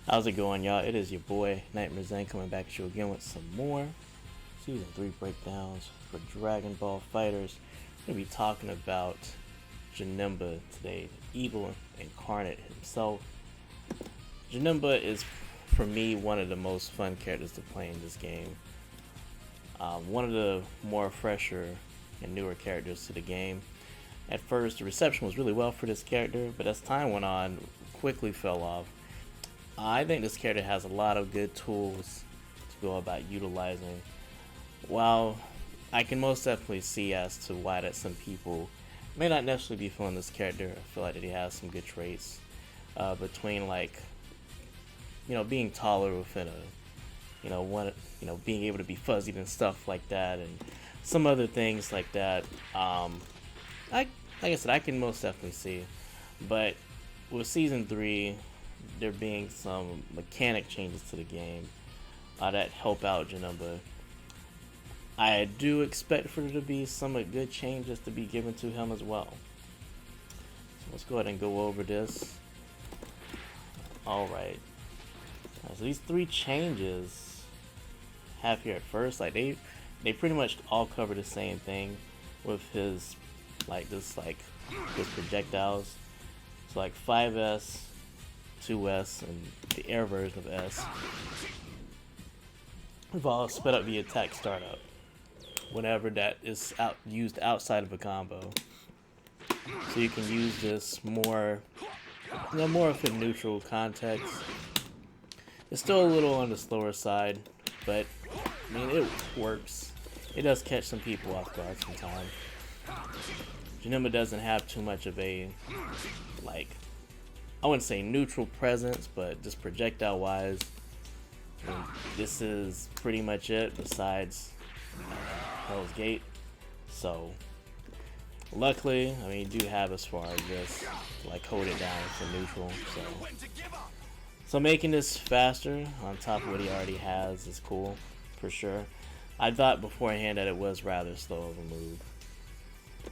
How's it going, y'all? It is your boy Nightmare Zen coming back at you again with some more Season 3 breakdowns for Dragon Ball FighterZ. We're going to be talking about Janemba today, the evil incarnate himself. Janemba is, for me, one of the most fun characters to play in this game. One of the more fresher and newer characters to the game. At first, the reception was really well for this character, but as time went on, quickly fell off. I think this character has a lot of good tools to go about utilizing. While I can most definitely see as to why that some people may not necessarily be feeling this character, I feel like that he has some good traits between, like, being taller within a, being able to be fuzzied and stuff like that, and some other things like that. Like I said, I can most definitely see, but with Season 3. There being some mechanic changes to the game that help out Janemba. I do expect for there to be some good changes to be given to him as well. So let's go ahead and go over this. Alright. So these three changes have here at first, like they pretty much all cover the same thing with his his projectiles. So like 5S, 2S, and the air version of S. We've all sped up the attack startup whenever that is used outside of a combo. So you can use this more of a neutral context. It's still a little on the slower side, but I mean it works. It does catch some people off guard sometimes. Janemba doesn't have too much of a I wouldn't say neutral presence, but just projectile wise, this is pretty much it besides Hell's Gate. So luckily, I mean, you do have as far as this, hold it down for neutral. So making this faster on top of what he already has is cool for sure. I thought beforehand that it was rather slow of a move.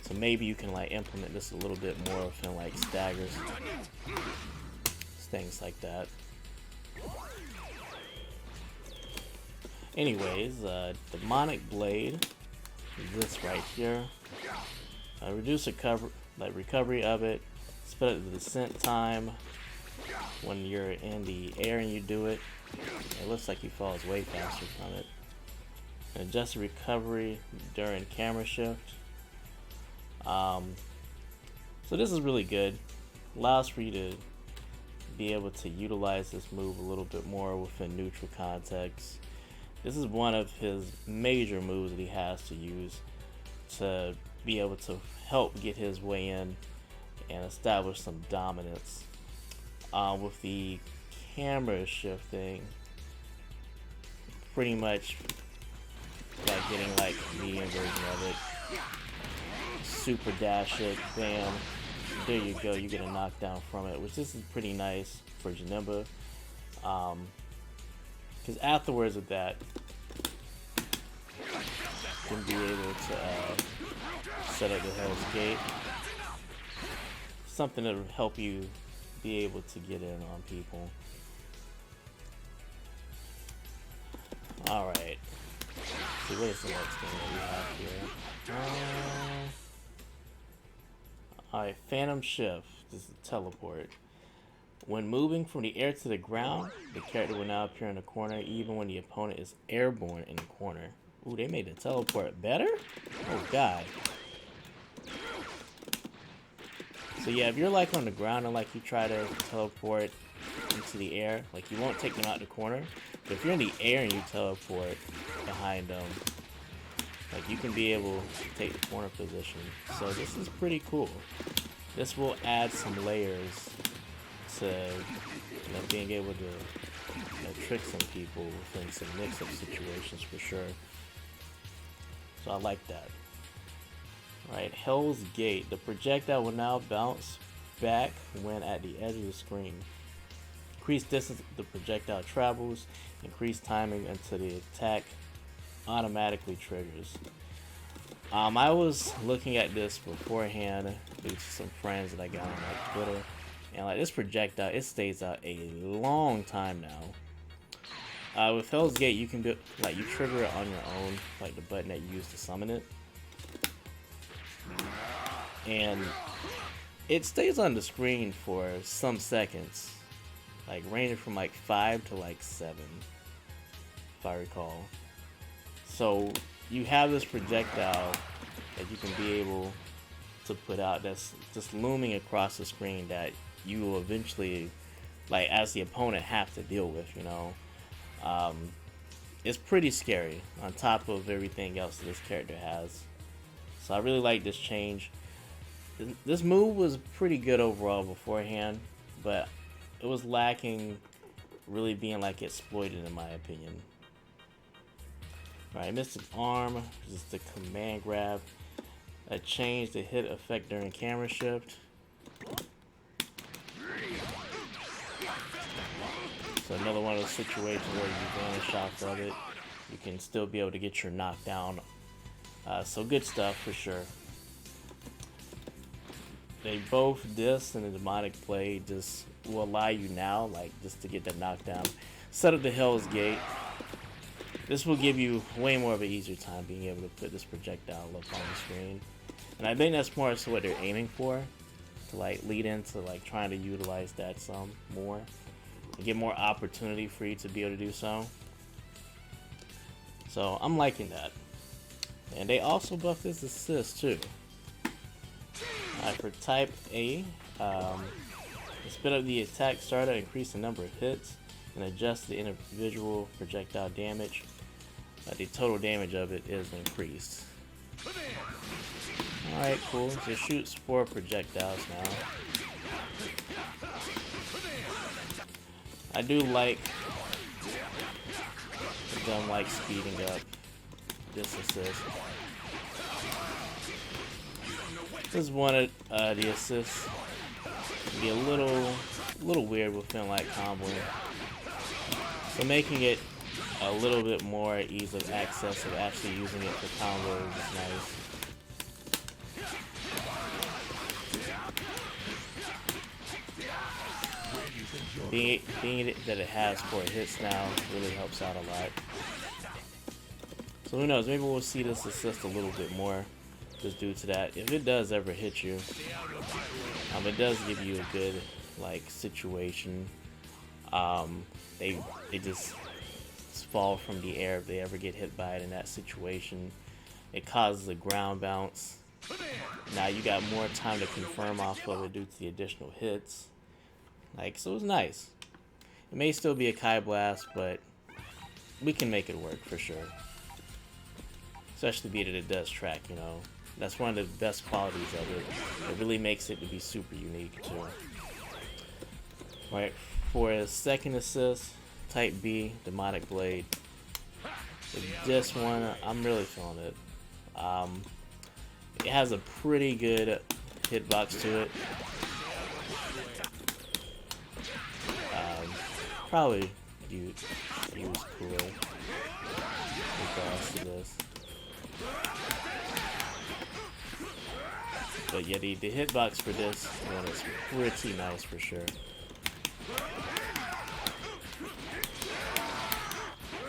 So maybe you can implement this a little bit more within staggers, things like that. Anyways, demonic blade, this right here. Reduce recovery of it. Split up the descent time when you're in the air and you do it. It looks like he falls way faster from it. And adjust the recovery during camera shift. So this is really good. Allows for you to be able to utilize this move a little bit more within neutral context. This is one of his major moves that he has to use to be able to help get his way in and establish some dominance. With the camera shifting, pretty much getting medium version of it. Super dash it, bam, there you go, you get a knockdown from it, which this is pretty nice for Janemba, because afterwards of that you can be able to set up the Hell's Gate, something that will help you be able to get in on people. Alright, so what is the next thing that we have here? Alright, Phantom Shift. This is a teleport. When moving from the air to the ground, the character will now appear in the corner even when the opponent is airborne in the corner. Ooh, they made the teleport better? Oh god. So yeah, if you're on the ground and you try to teleport into the air, you won't take them out the corner. But if you're in the air and you teleport behind them, you can be able to take the corner position. So this is pretty cool. This will add some layers to being able to trick some people within some mix-up situations for sure. So I like that. Alright, Hell's Gate. The projectile will now bounce back when at the edge of the screen. Increase distance the projectile travels. Increase timing until the attack automatically triggers. I was looking at this beforehand due to some friends that I got on Twitter, And like this projectile, it stays out a long time now. With Hell's Gate, you can do like you trigger it on your own, like the button that you use to summon it, and it stays on the screen for some seconds, like ranging from like 5 to like 7, if I recall. So you have this projectile that you can be able to put out that's just looming across the screen that you will eventually, like as the opponent, have to deal with, you know. It's pretty scary on top of everything else that this character has. So I really like this change. This move was pretty good overall beforehand, but it was lacking really being like exploited in my opinion. Alright, Mystic Arm, this is the command grab. I changed the hit effect during camera shift. So another one of those situations where you vanish off of it, you can still be able to get your knockdown. So good stuff for sure. They both, this and the Demonic Blade, just will allow you now, like just to get that knockdown. Set up the Hell's Gate. This will give you way more of an easier time being able to put this projectile up on the screen. And I think that's more so what they're aiming for, to like lead into like trying to utilize that some more and get more opportunity for you to be able to do so. So I'm liking that. And they also buffed this assist too. For type A, speed up the attack starter, increase the number of hits, and adjust the individual projectile damage. The total damage of it is increased. Alright, cool. So it shoots 4 projectiles now. I do like them like speeding up this assist. This is one of the assists. It'd be a little weird with feeling like comboing. So making it a little bit more ease of access of actually using it for combos is nice. Being that it has 4 hits now really helps out a lot. So who knows, maybe we'll see this assist a little bit more just due to that. If it does ever hit you, it does give you a good like situation. They just fall from the air if they ever get hit by it in that situation. It causes a ground bounce. Now you got more time to confirm off of it due to the additional hits. Like, so it's nice. It may still be a Kai Blast, but we can make it work for sure. Especially being that it does track, you know. That's one of the best qualities of it. It really makes it to be super unique too. Right, for a second assist, type B, Demonic Blade. With this one, I'm really feeling it. It has a pretty good hitbox to it. Probably use Kuro regards to this. But yeah, the hitbox for this one is pretty nice for sure.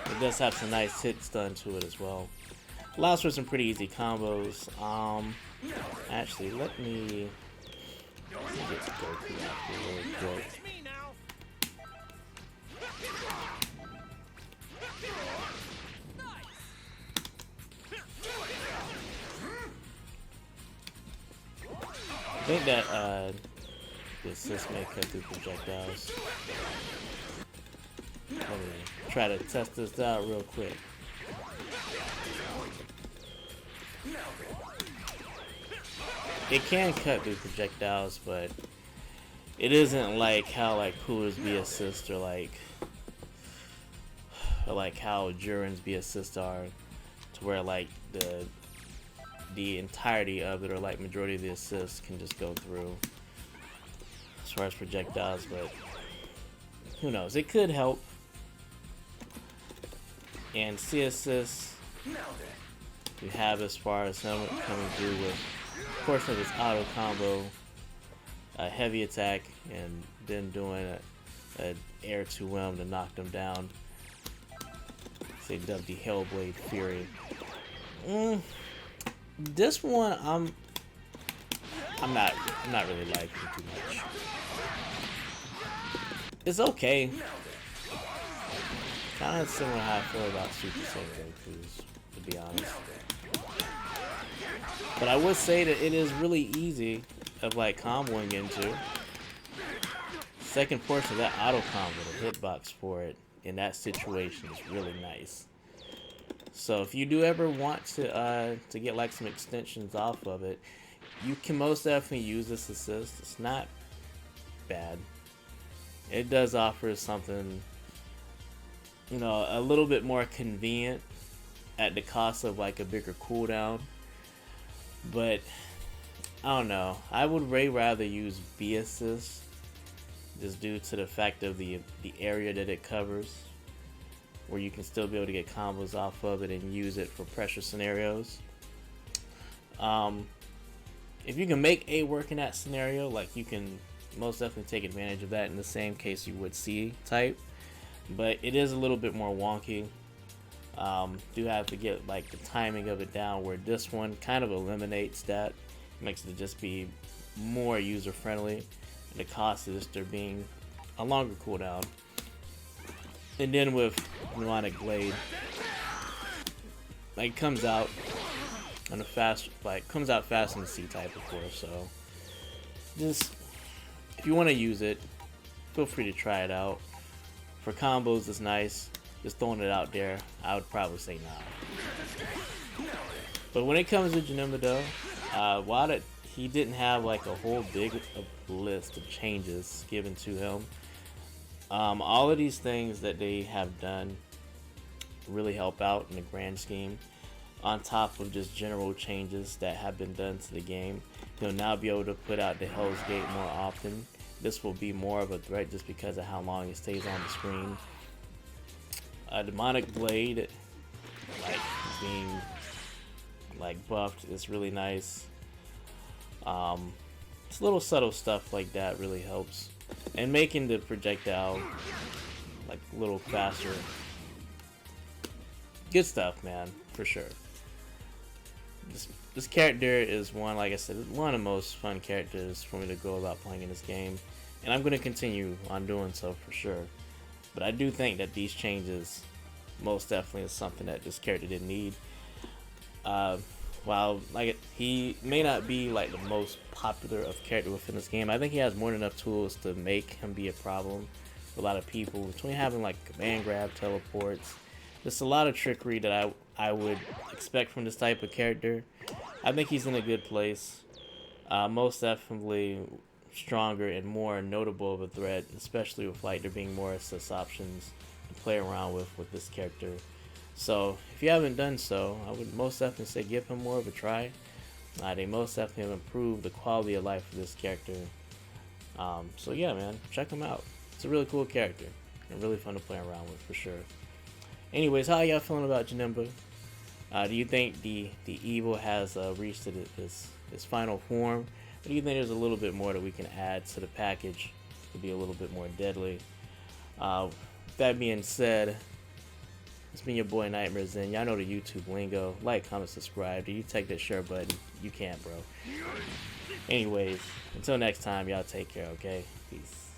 It does have some nice hits done to it as well. Allows for some pretty easy combos. Actually, let me get to Goku after real quick. I think that the assist may cut through projectiles. Let me try to test this out real quick. It can cut through projectiles, but it isn't like how like Cooler's B assist or like how Jurin's B assist are, to where like the entirety of it or like majority of the assists can just go through as far as projectiles, but who knows, it could help. And C assists we have as far as him coming through with a portion of his auto combo. a heavy attack and then doing a air to him to knock them down. Say W Hellblade Fury. This one I'm not really liking too much. It's okay. Kind of similar to how I feel about Super Saiyan Goku's, to be honest. But I would say that it is really easy of like comboing into. Second portion of that auto combo, the hitbox for it in that situation is really nice. So if you do ever want to get like some extensions off of it, you can most definitely use this assist. It's not bad. It does offer something, you know, a little bit more convenient at the cost of like a bigger cooldown. But I don't know. I would way rather use B assist just due to the fact of the area that it covers, where you can still be able to get combos off of it and use it for pressure scenarios. If you can make A work in that scenario, like you can most definitely take advantage of that in the same case you would C type, but it is a little bit more wonky. Do have to get like the timing of it down, where this one kind of eliminates that, makes it just be more user friendly. The cost is there being a longer cooldown. And then with Pneumonic Blade, like comes out on a fast, like comes out fast in the C type, of course. So just if you want to use it, feel free to try it out. For combos, it's nice. Just throwing it out there, I would probably say nah. But when it comes to Janemba though, while he didn't have like a whole big list of changes given to him, all of these things that they have done really help out in the grand scheme. On top of just general changes that have been done to the game, you'll now be able to put out the Hell's Gate more often. This will be more of a threat just because of how long it stays on the screen. Demonic Blade, like being like buffed, is really nice. It's little subtle stuff like that really helps, and making the projectile like a little faster. Good stuff, man, for sure. This character is one, like I said, one of the most fun characters for me to go about playing in this game, and I'm going to continue on doing so for sure. But I do think that these changes most definitely is something that this character didn't need. While like he may not be like the most popular of character within this game, I think he has more than enough tools to make him be a problem for a lot of people. Between having like command grab, teleports, just a lot of trickery that I would expect from this type of character. I think he's in a good place. Most definitely stronger and more notable of a threat, especially with like there being more assist options to play around with this character. So if you haven't done so, I would most definitely say give him more of a try. They most definitely have improved the quality of life of this character. So yeah, man, check him out. It's a really cool character and really fun to play around with for sure. Anyways, how y'all feeling about Janemba? Do you think the evil has reached its final form? Or do you think there's a little bit more that we can add to the package to be a little bit more deadly? That being said, it's been your boy Nightmare Zen. Y'all know the YouTube lingo. Like, comment, subscribe. Do you take that share button? You can't, bro. Anyways, until next time, y'all take care, okay? Peace.